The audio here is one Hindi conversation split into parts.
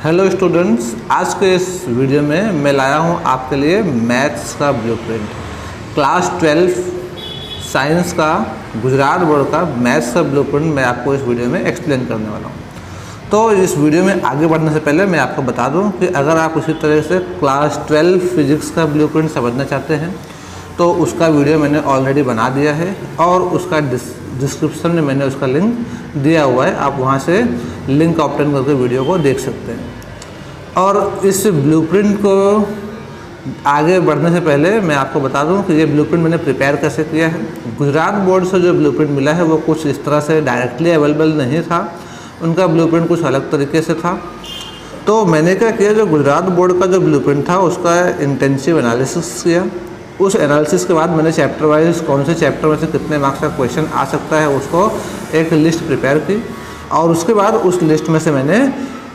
हेलो स्टूडेंट्स, आज के इस वीडियो में मैं लाया हूं आपके लिए मैथ्स का ब्लूप्रिंट। क्लास 12 साइंस का गुजरात बोर्ड का मैथ्स का ब्लूप्रिंट मैं आपको इस वीडियो में एक्सप्लेन करने वाला हूं। तो इस वीडियो में आगे बढ़ने से पहले मैं आपको बता दूं कि अगर आप उसी तरह से क्लास 12 फिजिक्स का ब्लूप्रिंट समझना चाहते हैं तो उसका वीडियो मैंने ऑलरेडी बना दिया है और उसका डिस्क्रिप्शन में मैंने उसका लिंक दिया हुआ है। आप वहां से लिंक ऑप्टेन करके वीडियो को देख सकते हैं। और इस ब्लूप्रिंट को आगे बढ़ने से पहले मैं आपको बता दूं कि ये ब्लूप्रिंट मैंने प्रिपेयर कैसे किया है। गुजरात बोर्ड से जो ब्लूप्रिंट मिला है वो कुछ इस तरह से डायरेक्टली अवेलेबल नहीं था, उनका ब्लूप्रिंट कुछ अलग तरीके से था। तो मैंने क्या किया, जो गुजरात बोर्ड का जो ब्लूप्रिंट था उसका इंटेंसिव एनालिसिस किया। उस एनालिसिस के बाद मैंने चैप्टर वाइज कौन से चैप्टर में से कितने मार्क्स का क्वेश्चन आ सकता है उसको एक लिस्ट प्रिपेयर की और उसके बाद उस लिस्ट में से मैंने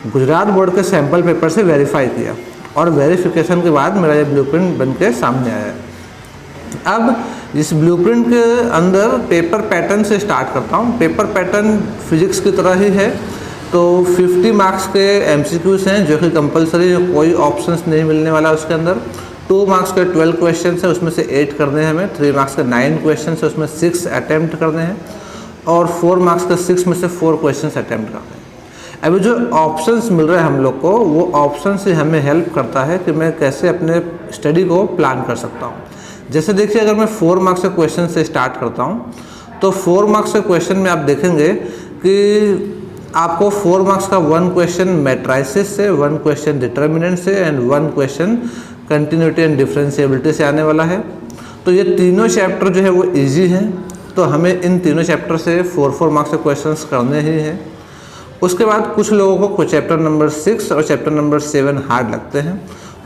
गुजरात बोर्ड के सैम्पल पेपर से वेरीफाई किया और वेरिफिकेशन के बाद मेरा ये ब्लूप्रिंट बन के सामने आया। अब इस ब्लूप्रिंट के अंदर पेपर पैटर्न से स्टार्ट करता हूँ। पेपर पैटर्न फिजिक्स की तरह ही है। तो 50 मार्क्स के MCQs हैं जो कि कंपलसरी, कोई ऑप्शंस नहीं मिलने वाला उसके अंदर। 2 मार्क्स के 12 क्वेश्चन है, उसमें से 8 करने हैं हमें। 3 मार्क्स के 9 क्वेश्चन है, उसमें 6 अटैम्प्ट करने हैं और 4 मार्क्स के 6 में से 4 क्वेश्चन अटैम्प्ट करने हैं। अभी जो ऑप्शंस मिल रहे हैं हम लोग को, वो ऑप्शन से हमें हेल्प करता है कि मैं कैसे अपने स्टडी को प्लान कर सकता हूँ। जैसे देखिए, अगर मैं 4 मार्क्स के क्वेश्चन से स्टार्ट करता हूँ तो 4 मार्क्स के क्वेश्चन में आप देखेंगे कि आपको 4 मार्क्स का 1 क्वेश्चन मैट्राइसिस से, 1 क्वेश्चन डिटर्मिनेंट से and 1 question continuity and differentiability से आने वाला है। तो ये तीनों चैप्टर जो है वो इजी हैं, तो हमें इन तीनों चैप्टर से 4 मार्क्स के क्वेश्चंस करने ही हैं। उसके बाद कुछ लोगों को चैप्टर नंबर 6 और चैप्टर नंबर 7 हार्ड लगते हैं,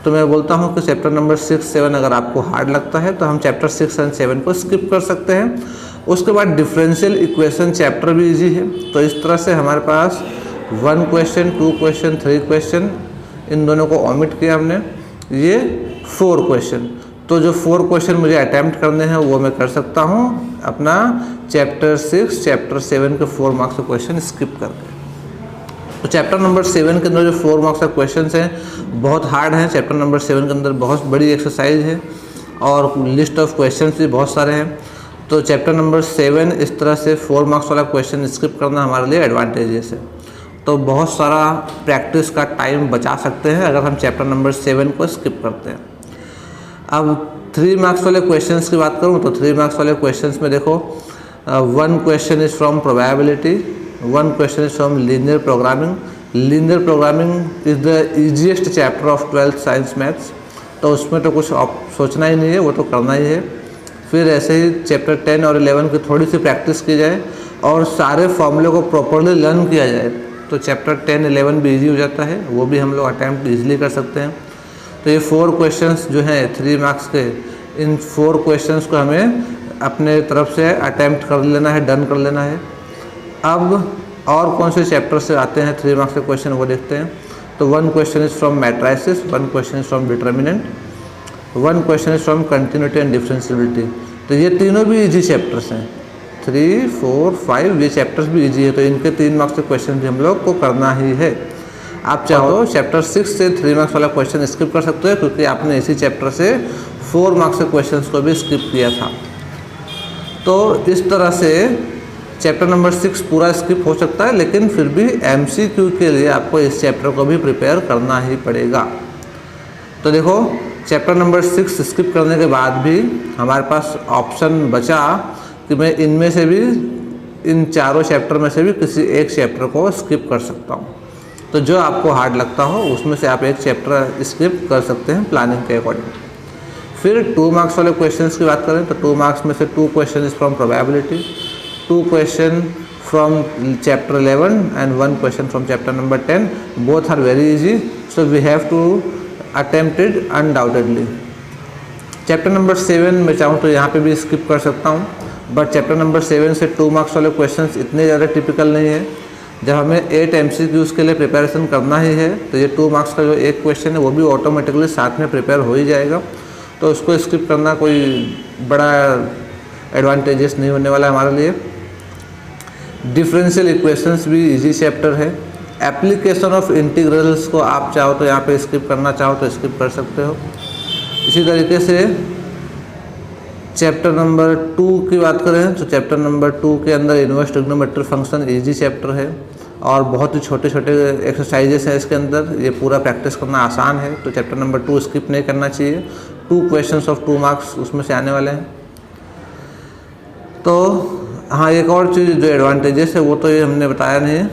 तो मैं बोलता हूँ कि चैप्टर नंबर 6-7 अगर आपको हार्ड लगता है तो हम चैप्टर 6 और 7 को स्किप कर सकते हैं। उसके बाद डिफरेंशियल इक्वेशन चैप्टर भी इजी है, तो इस तरह से हमारे पास 1 क्वेश्चन, 2 क्वेश्चन, 3 क्वेश्चन, इन दोनों को ओमिट किया हमने, ये 4 क्वेश्चन। तो जो 4 क्वेश्चन मुझे अटैम्प्ट करने हैं वो मैं कर सकता हूँ अपना चैप्टर 6, चैप्टर 7 के 4 मार्क्स के क्वेश्चन स्किप करके। तो चैप्टर नंबर 7 के अंदर जो 4 मार्क्स का क्वेश्चन हैं बहुत हार्ड हैं। चैप्टर नंबर 7 के अंदर बहुत बड़ी एक्सरसाइज है और लिस्ट ऑफ क्वेश्चन भी बहुत सारे हैं। तो चैप्टर नंबर 7 इस तरह से 4 मार्क्स वाला क्वेश्चन स्किप करना हमारे लिए एडवांटेजेस है। तो बहुत सारा प्रैक्टिस का टाइम बचा सकते हैं अगर हम चैप्टर नंबर 7 को स्किप करते हैं। अब 3 मार्क्स वाले क्वेश्चंस की बात करूं तो 3 मार्क्स वाले क्वेश्चंस में देखो, 1 question is from probability, 1 question is from linear programming. Linear programming is the easiest chapter of 12th science maths, तो उसमें तो कुछ सोचना ही नहीं है, वो तो करना ही है। फिर ऐसे ही चैप्टर 10 और 11 की थोड़ी सी प्रैक्टिस की जाए और सारे फॉर्मूले को प्रॉपरली लर्न किया जाए तो चैप्टर 10, 11 भी इजी हो जाता है, वो भी हम लोग अटैम्प्ट ईजिली कर सकते हैं। तो ये 4 क्वेश्चंस जो हैं 3 मार्क्स के, इन 4 क्वेश्चंस को हमें अपने तरफ से अटैम्प्ट कर लेना है, डन कर लेना है। अब और कौन से चैप्टर से आते हैं 3 मार्क्स के क्वेश्चन वो देखते हैं। तो 1 question is from matrices, 1 question is from determinant, 1 question is from continuity and differentiability. तो ये तीनों भी इजी चैप्टर्स हैं। 3, 4, 5 ये चैप्टर्स भी इजी है, तो इनके 3 मार्क्स के क्वेश्चन भी हम लोग को करना ही है। आप चाहो तो चैप्टर 6 से 3 मार्क्स वाला क्वेश्चन स्किप कर सकते हो क्योंकि आपने इसी चैप्टर से 4 मार्क्स के क्वेश्चन को भी स्किप किया था। तो इस तरह से चैप्टर नंबर 6 पूरा स्किप हो सकता है, लेकिन फिर भी MCQ के लिए आपको इस चैप्टर को भी प्रिपेयर करना ही पड़ेगा। तो देखो, चैप्टर नंबर 6 स्किप करने के बाद भी हमारे पास ऑप्शन बचा कि मैं इनमें से भी, इन चारों चैप्टर में से भी किसी एक चैप्टर को स्किप कर सकता हूँ। तो जो आपको हार्ड लगता हो उसमें से आप एक चैप्टर स्किप कर सकते हैं प्लानिंग के अकॉर्डिंग। फिर 2 मार्क्स वाले क्वेश्चंस की बात करें तो 2 मार्क्स में से 2 question is from probability, 2 question from chapter 11 and 1 question from chapter number 10। Both are very easy, so we have to attempt it undoubtedly. Chapter number 7 में चाहूँ तो यहाँ पे भी स्किप कर सकता हूँ, बट चैप्टर नंबर 7 से 2 मार्क्स वाले क्वेश्चंस इतने ज़्यादा टिपिकल नहीं है। जब हमें 8 MCQs के लिए प्रिपरेशन करना ही है तो ये 2 मार्क्स का जो एक क्वेश्चन है वो भी ऑटोमेटिकली साथ में प्रिपेयर हो ही जाएगा, तो उसको स्किप करना कोई बड़ा एडवांटेजेस नहीं होने वाला है हमारे लिए। डिफरेंशियल इक्वेशंस भी इजी चैप्टर है, एप्लीकेशन ऑफ इंटीग्रल्स को आप चाहो तो यहाँ पे स्किप करना चाहो तो स्किप कर सकते हो। इसी तरीके से चैप्टर नंबर 2 की बात करें तो चैप्टर नंबर 2 के अंदर inverse trigonometric function easy chapter है और बहुत ही छोटे छोटे एक्सरसाइजेस हैं इसके अंदर, ये पूरा प्रैक्टिस करना आसान है। तो चैप्टर नंबर 2 स्किप नहीं करना चाहिए। 2 क्वेश्चंस ऑफ 2 मार्क्स उसमें से आने वाले हैं। तो हाँ, एक और चीज़ जो एडवांटेजेस है वो तो ये हमने बताया नहीं।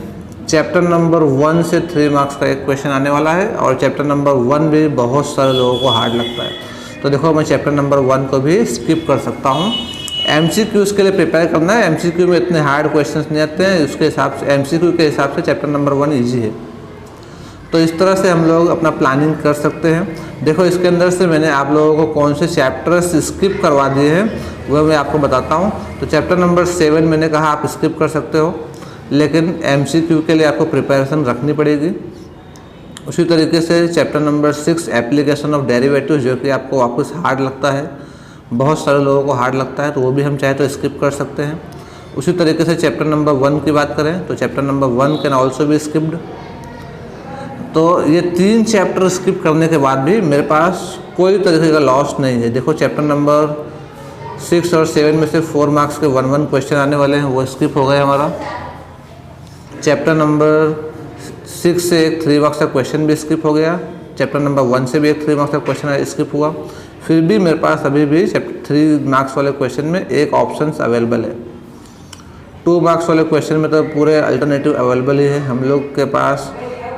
चैप्टर नंबर 1 से 3 मार्क्स का एक क्वेश्चन आने वाला है और चैप्टर नंबर 1 भी बहुत सारे लोगों को हार्ड लगता है। तो देखो, मैं चैप्टर नंबर 1 को भी स्किप कर सकता हूँ। MCQs के लिए प्रिपेयर करना है। MCQ में इतने हार्ड क्वेश्चंस नहीं आते हैं, उसके हिसाब से MCQ के हिसाब से चैप्टर नंबर 1 ईजी है। तो इस तरह से हम लोग अपना प्लानिंग कर सकते हैं। देखो, इसके अंदर से मैंने आप लोगों को कौन से चैप्टर्स स्किप करवा दिए हैं वह मैं आपको बताता हूँ। तो चैप्टर नंबर 7 मैंने कहा आप स्किप कर सकते हो, लेकिन MCQ के लिए आपको प्रिपरेशन रखनी पड़ेगी। उसी तरीके से chapter number 6 application of derivatives, जो कि आपको वापस हार्ड लगता है, बहुत सारे लोगों को हार्ड लगता है, तो वो भी हम चाहे तो स्किप कर सकते हैं। उसी तरीके से चैप्टर नंबर 1 की बात करें तो chapter number 1 can also be skipped. तो ये 3 चैप्टर स्किप करने के बाद भी मेरे पास कोई तरीके का लॉस नहीं है। देखो, चैप्टर नंबर 6 और 7 में से 4 मार्क्स के 1-1 क्वेश्चन आने वाले हैं, वो स्किप हो गए हमारा। चैप्टर नंबर 6 से एक 3 मार्क्स का क्वेश्चन भी स्किप हो गया। चैप्टर नंबर 1 से भी एक 3 मार्क्स का क्वेश्चन स्किप हुआ। फिर भी मेरे पास अभी भी चैप्टर 3 मार्क्स वाले क्वेश्चन में एक ऑप्शन अवेलेबल है। 2 मार्क्स वाले क्वेश्चन में तो पूरे अल्टरनेटिव अवेलेबल ही है हम लोग के पास।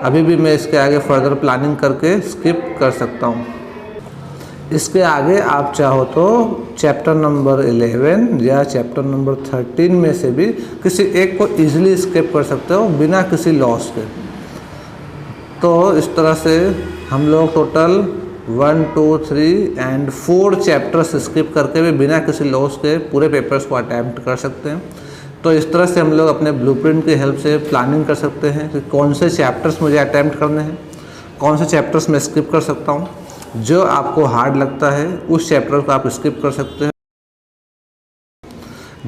अभी भी मैं इसके आगे फर्दर प्लानिंग करके स्किप कर सकता हूँ। इसके आगे आप चाहो तो चैप्टर नंबर 11 या चैप्टर नंबर 13 में से भी किसी एक को इजीली स्किप कर सकते हो बिना किसी लॉस के। तो इस तरह से हम लोग टोटल 1, 2, 3 एंड 4 चैप्टर्स स्किप करके भी बिना किसी लॉस के पूरे पेपर्स को अटैम्प्ट कर सकते हैं। तो इस तरह से हम लोग अपने ब्लूप्रिंट की हेल्प से प्लानिंग कर सकते हैं कि कौन से चैप्टर्स मुझे अटैम्प्ट करने हैं, कौन से चैप्टर्स मैं स्किप कर सकता हूँ। जो आपको हार्ड लगता है उस चैप्टर को आप स्किप कर सकते हैं।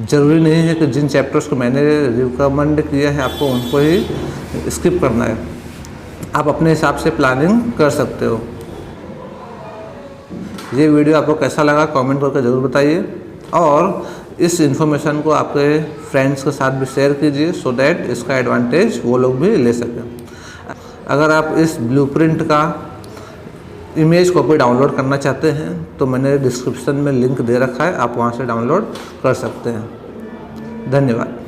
ज़रूरी नहीं है कि जिन चैप्टर्स को मैंने रिकमेंड किया है आपको उनको ही स्किप करना है, आप अपने हिसाब से प्लानिंग कर सकते हो। ये वीडियो आपको कैसा लगा कमेंट करके ज़रूर बताइए और इस इन्फॉर्मेशन को आपके फ्रेंड्स के साथ भी शेयर कीजिए सो दैट इसका एडवांटेज वो लोग भी ले सकें। अगर आप इस ब्लूप्रिंट का इमेज कॉपी डाउनलोड करना चाहते हैं तो मैंने डिस्क्रिप्शन में लिंक दे रखा है, आप वहाँ से डाउनलोड कर सकते हैं। धन्यवाद।